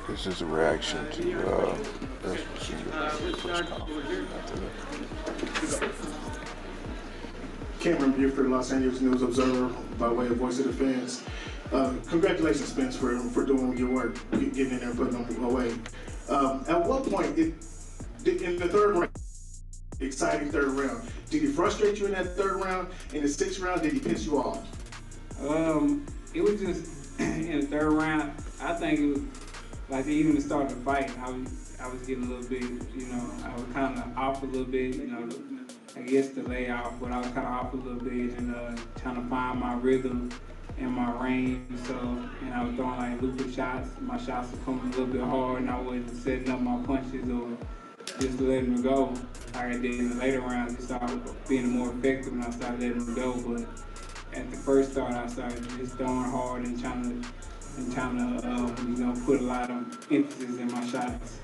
This is a reaction to Errol Spence Jr. press conference after Cameron Buford, Los Angeles News Observer, by way of Voice of the Fans. Congratulations, Spence, for doing your work, getting in there and putting them away. At what point, in the third round, exciting third round, did he frustrate you in that third round? In the sixth round, did he piss you off? It was just in the third round. I think it was like even to start the fight. I was getting a little bit, I was kind of off a little bit, I guess the layoff, but I was kind of off a little bit and trying to find my rhythm and my range. So, I was throwing like looping shots. My shots were coming a little bit hard, and I wasn't setting up my punches or just letting them go. Like I did in the later rounds, it started being more effective when I started letting them go. But at the first start, I started just throwing hard and trying to put a lot of emphasis in my shots.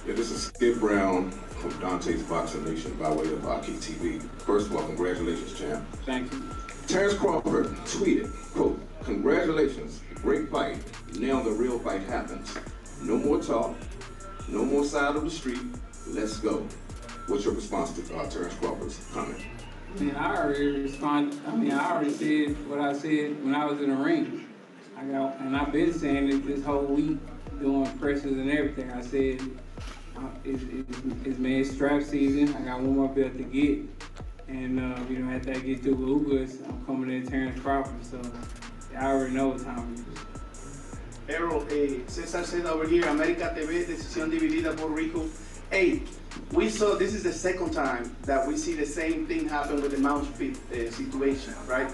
Yeah, this is Skip Brown from Dante's Boxing Nation by way of Aki TV. First of all, congratulations, champ. Thank you. Terence Crawford tweeted, quote, "Congratulations, great fight. Now the real fight happens. No more talk, no more side of the street, let's go." What's your response to Terence Crawford's comment? I already responded. I already said what I said when I was in the ring. I've been saying it this whole week, doing pressures and everything. I said, it's strap season. I got one more belt to get. And, after I get through with Ugas, I'm coming in Terence Crawford. So I already know what time it is. Errol, Cesar said over here, América TV, decisión dividida por Rico. Hey, we saw, this is the second time that we see the same thing happen with the mouthpiece situation, right?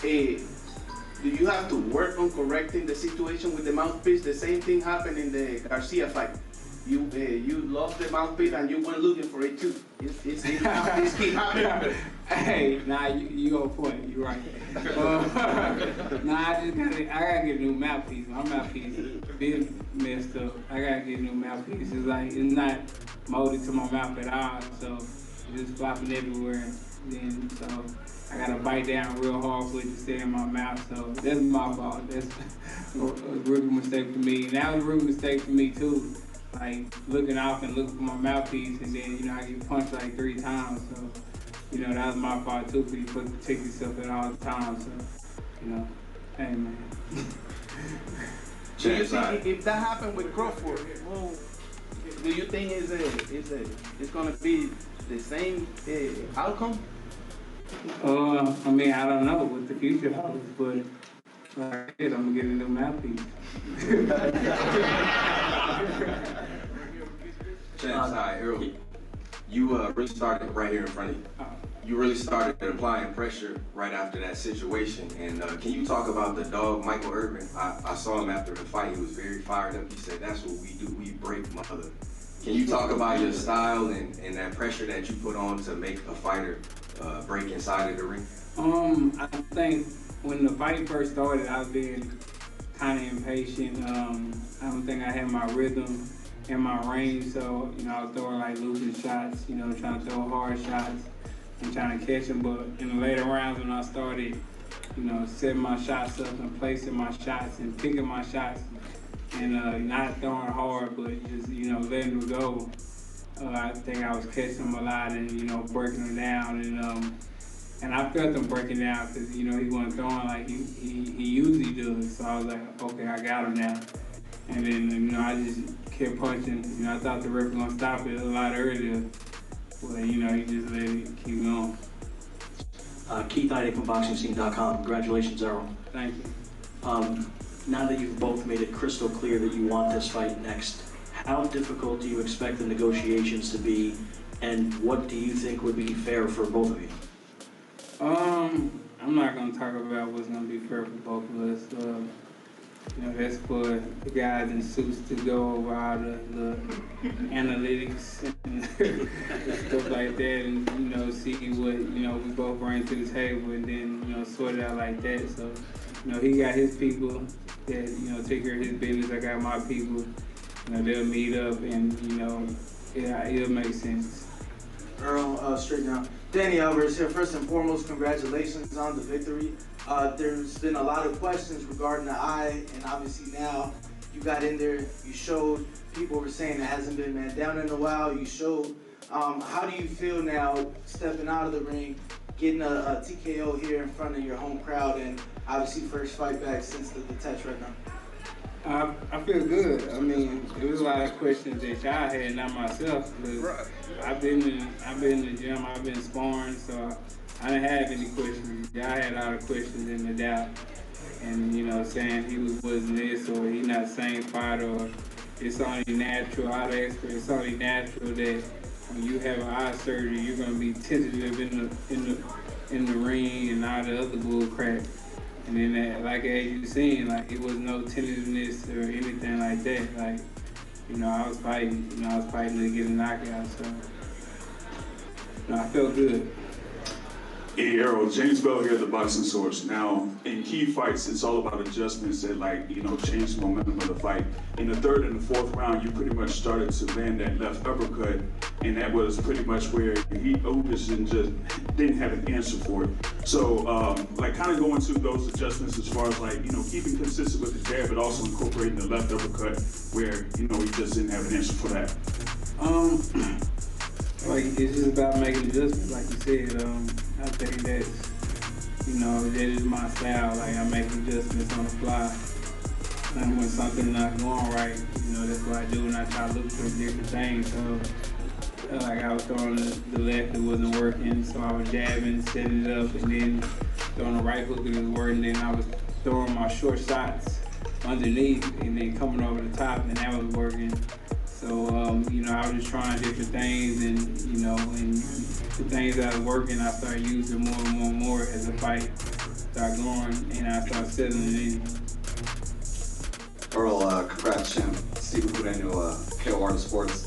Do you have to work on correcting the situation with the mouthpiece? The same thing happened in the Garcia fight. You lost the mouthpiece and you went looking for it too. It's keep happening. Hey, you on point. You're right. I gotta get a new mouthpiece. My mouthpiece been messed up. I gotta get a new mouthpiece. It's not molded to my mouth at all, so it's just flopping everywhere. So I gotta bite down real hard for it to stay in my mouth. So that's my fault. That's a rookie mistake for me. And that was a rookie mistake for me too. Like looking off and looking for my mouthpiece, and then I get punched like 3 times. So that was my fault too, because you supposed to protect yourself at all times. So hey man. Do you think if that happened with Crawford, do you think it's gonna be the same outcome? I don't know what the future holds, but like I said, I'm gonna get a new mouthpiece. Hi, Errol. You really started right here in front of you. You really started applying pressure right after that situation. And can you talk about the dog, Michael Irvin? I saw him after the fight. He was very fired up. He said, "That's what we do. We break mother." Can you talk about your style and that pressure that you put on to make a fighter break inside of the ring? I think when the fight first started, I was being kind of impatient. I don't think I had my rhythm and my range, so I was throwing like losing shots, trying to throw hard shots and trying to catch them. But in the later rounds, when I started, setting my shots up and placing my shots and picking my shots and not throwing hard, but just letting them go, I think I was catching them a lot and breaking them down and I felt him breaking down because he wasn't throwing like he usually does. So I was like, okay, I got him now. And then I just kept punching. I thought the ref was gonna stop it a lot earlier, but he just let it keep going. Keith Ide from BoxingScene.com. Congratulations, Errol. Thank you. Now that you've both made it crystal clear that you want this fight next, how difficult do you expect the negotiations to be, and what do you think would be fair for both of you? I'm not gonna talk about what's gonna be fair for both of us. That's for the guys in suits to go over all the analytics and stuff like that, and see what we both bring to the table, and then sort it out like that. So he got his people that take care of his business. I got my people. They'll meet up, and it'll make sense. Errol, street.Now. Danny Alvarez here. First and foremost, congratulations on the victory. There's been a lot of questions regarding the eye, and obviously now you got in there, you showed, people were saying it hasn't been man down in a while, you showed. How do you feel now stepping out of the ring, getting a TKO here in front of your home crowd, and obviously first fight back since the touch right now? I feel good. I mean, it was a lot of questions that y'all had, not myself. Because I've been in the gym, I've been sparring, so I didn't have any questions. Y'all had a lot of questions and the doubt. And, you know, saying he wasn't this, or he not the same fighter, or it's only natural, all the experts, it's only natural that when you have an eye surgery, you're gonna be tentative in the ring and all the other bull crap. And then that, like as you seen, like it was no tentativeness or anything like that. Like, you know, I was fighting to get a knockout, so you know, I felt good. Hey, Errol, James Bell here at the Boxing Source. Now, in key fights, it's all about adjustments that, like, you know, change the momentum of the fight. In the third and the fourth round, you pretty much started to land that left uppercut, and that was pretty much where Ugas just didn't have an answer for it. So, like, kind of going through those adjustments as far as, like, you know, keeping consistent with the jab, but also incorporating the left uppercut where, you know, he just didn't have an answer for that. Like, it's just about making adjustments, like you said. I think that's, you know, that is my style. Like, I make adjustments on the fly. And when something's not going right, you know, that's what I do, and I try to look for different things. So, like, I was throwing the left, it wasn't working, so I was jabbing, setting it up, and then throwing the right hook, it was working. Then I was throwing my short shots underneath, and then coming over the top, and that was working. So, you know, I was just trying different things, and, you know, and the things that was working, I started using more and more as the fight started going, and I started settling in. Errol, congrats, champ. Stephen Guarino, KO Artist Sports.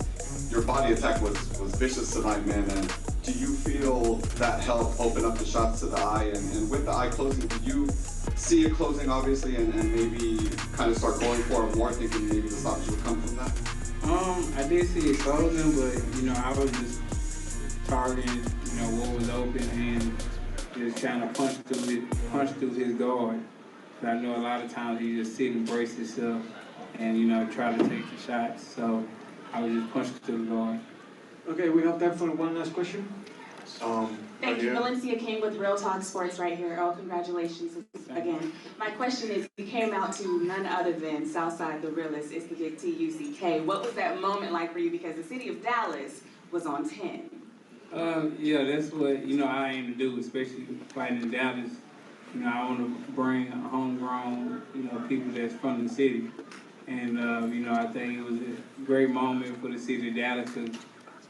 Your body attack was vicious tonight, man, and do you feel that helped open up the shots to the eye? And with the eye closing, did you see it closing, obviously, and maybe kind of start going for it more, thinking maybe the stoppage would come from that? I did see it closing, but, you know, I was just targeting, you know, what was open and just trying to punch through his guard. But I know a lot of times he just sit and brace himself and, you know, try to take the shots. So I was just punching through the guard. Okay, we have time for one last question. Thank you. Valencia King with Real Talk Sports right here. Oh, congratulations again. My question is, you came out to none other than Southside the Realest. It's the big TUCK. What was that moment like for you? Because the city of Dallas was on 10. Yeah, that's what, you know, I aim to do, especially fighting in Dallas. You know, I want to bring homegrown, you know, people that's from the city. And, you know, I think it was a great moment for the city of Dallas.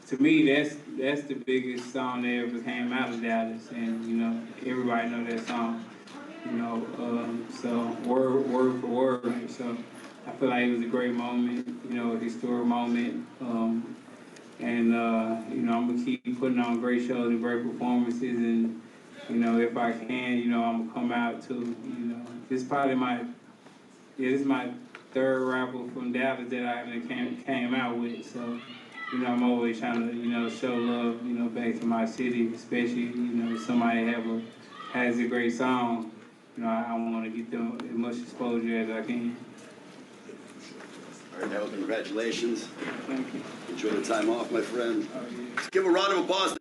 To me, that's the biggest song that ever came out of Dallas, and, you know, everybody know that song, you know, so word for word. So I feel like it was a great moment, you know, a historic moment, and, you know, I'm gonna keep putting on great shows and great performances, and, you know, if I can, you know, I'm gonna come out to, you know, this is probably this is my third rapper from Dallas that I came out with, so. You know, I'm always trying to, you know, show love, you know, back to my city, especially, you know, if somebody has a great song. You know, I want to get them as much exposure as I can. All right, Errol, congratulations. Thank you. Enjoy the time off, my friend. Oh, yeah. Give a round of applause.